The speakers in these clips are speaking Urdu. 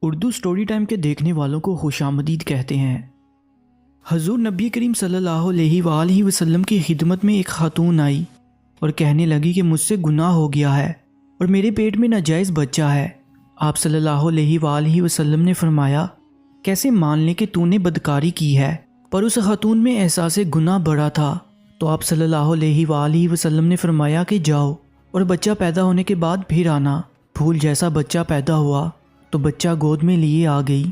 اردو سٹوری ٹائم کے دیکھنے والوں کو خوش آمدید کہتے ہیں۔ حضور نبی کریم صلی اللہ علیہ وآلہ وسلم کی خدمت میں ایک خاتون آئی اور کہنے لگی کہ مجھ سے گناہ ہو گیا ہے اور میرے پیٹ میں ناجائز بچہ ہے۔ آپ صلی اللہ علیہ وآلہ وسلم نے فرمایا، کیسے مان لیں کہ تو نے بدکاری کی ہے؟ پر اس خاتون میں احساس گناہ بڑا تھا، تو آپ صلی اللہ علیہ وآلہ وسلم نے فرمایا کہ جاؤ اور بچہ پیدا ہونے کے بعد پھر آنا۔ پھول جیسا بچہ پیدا ہوا تو بچہ گود میں لیے آ گئی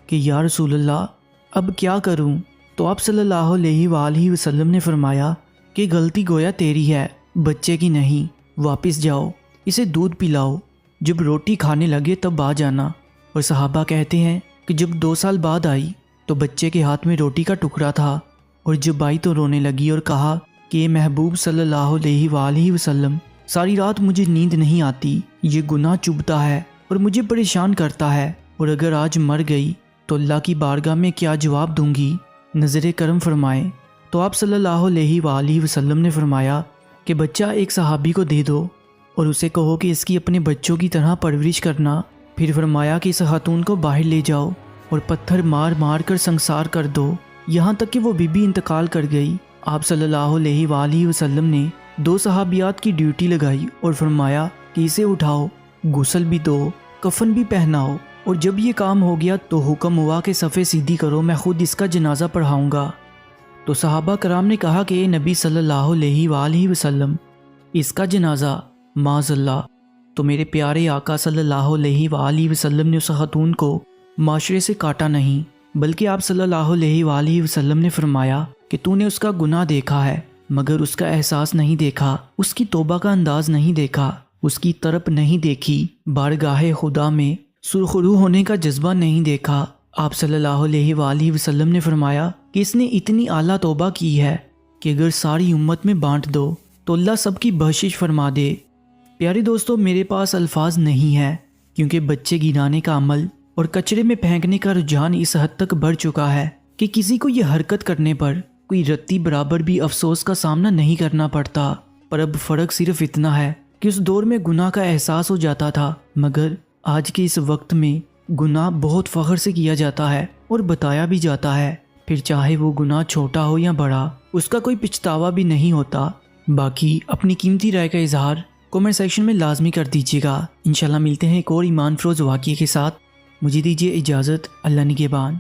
کہ یا رسول اللہ اب کیا کروں؟ تو آپ صلی اللہ علیہ وآلہ وسلم نے فرمایا کہ غلطی گویا تیری ہے، بچے کی نہیں، واپس جاؤ، اسے دودھ پلاؤ، جب روٹی کھانے لگے تب آ جانا۔ اور صحابہ کہتے ہیں کہ جب 2 سال بعد آئی تو بچے کے ہاتھ میں روٹی کا ٹکڑا تھا، اور جب آئی تو رونے لگی اور کہا کہ اے محبوب صلی اللہ علیہ وآلہ وسلم، ساری رات مجھے نیند نہیں آتی، یہ گناہ چبھتا ہے اور مجھے پریشان کرتا ہے، اور اگر آج مر گئی تو اللہ کی بارگاہ میں کیا جواب دوں گی؟ نظر کرم فرمائیں۔ تو آپ صلی اللہ علیہ وآلہ وسلم نے فرمایا کہ بچہ ایک صحابی کو دے دو اور اسے کہو کہ اس کی اپنے بچوں کی طرح پرورش کرنا۔ پھر فرمایا کہ اس خاتون کو باہر لے جاؤ اور پتھر مار مار کر سنسار کر دو، یہاں تک کہ وہ بی بی انتقال کر گئی۔ آپ صلی اللہ علیہ وآلہ وسلم نے 2 صحابیات کی ڈیوٹی لگائی اور فرمایا کہ اسے اٹھاؤ، غسل بھی دو، کفن بھی پہناؤ، اور جب یہ کام ہو گیا تو حکم ہوا کہ صفیں سیدھی کرو، میں خود اس کا جنازہ پڑھاؤں گا۔ تو صحابہ کرام نے کہا کہ اے نبی صلی اللہ علیہ وآلہ وسلم، اس کا جنازہ معاذ اللہ۔ تو میرے پیارے آقا صلی اللہ علیہ وآلہ وسلم نے اس خاتون کو معاشرے سے کاٹا نہیں، بلکہ آپ صلی اللہ علیہ وآلہ وسلم نے فرمایا کہ تو نے اس کا گناہ دیکھا ہے مگر اس کا احساس نہیں دیکھا، اس کی توبہ کا انداز نہیں دیکھا، اس کی طرف نہیں دیکھی، بارگاہ خدا میں سرخرو ہونے کا جذبہ نہیں دیکھا۔ آپ صلی اللہ علیہ وآلہ وسلم نے فرمایا کہ اس نے اتنی اعلیٰ توبہ کی ہے کہ اگر ساری امت میں بانٹ دو تو اللہ سب کی بخشش فرما دے۔ پیارے دوستو، میرے پاس الفاظ نہیں ہے کیونکہ بچے گرانے کا عمل اور کچرے میں پھینکنے کا رجحان اس حد تک بڑھ چکا ہے کہ کسی کو یہ حرکت کرنے پر کوئی رتی برابر بھی افسوس کا سامنا نہیں کرنا پڑتا۔ پر اب فرق صرف اتنا ہے کہ اس دور میں گناہ کا احساس ہو جاتا تھا، مگر آج کے اس وقت میں گناہ بہت فخر سے کیا جاتا ہے اور بتایا بھی جاتا ہے، پھر چاہے وہ گناہ چھوٹا ہو یا بڑا، اس کا کوئی پچھتاوا بھی نہیں ہوتا۔ باقی اپنی قیمتی رائے کا اظہار کمنٹ سیکشن میں لازمی کر دیجیے گا۔ انشاءاللہ ملتے ہیں ایک اور ایمان فروز واقعے کے ساتھ۔ مجھے دیجیے اجازت، اللہ نگہبان۔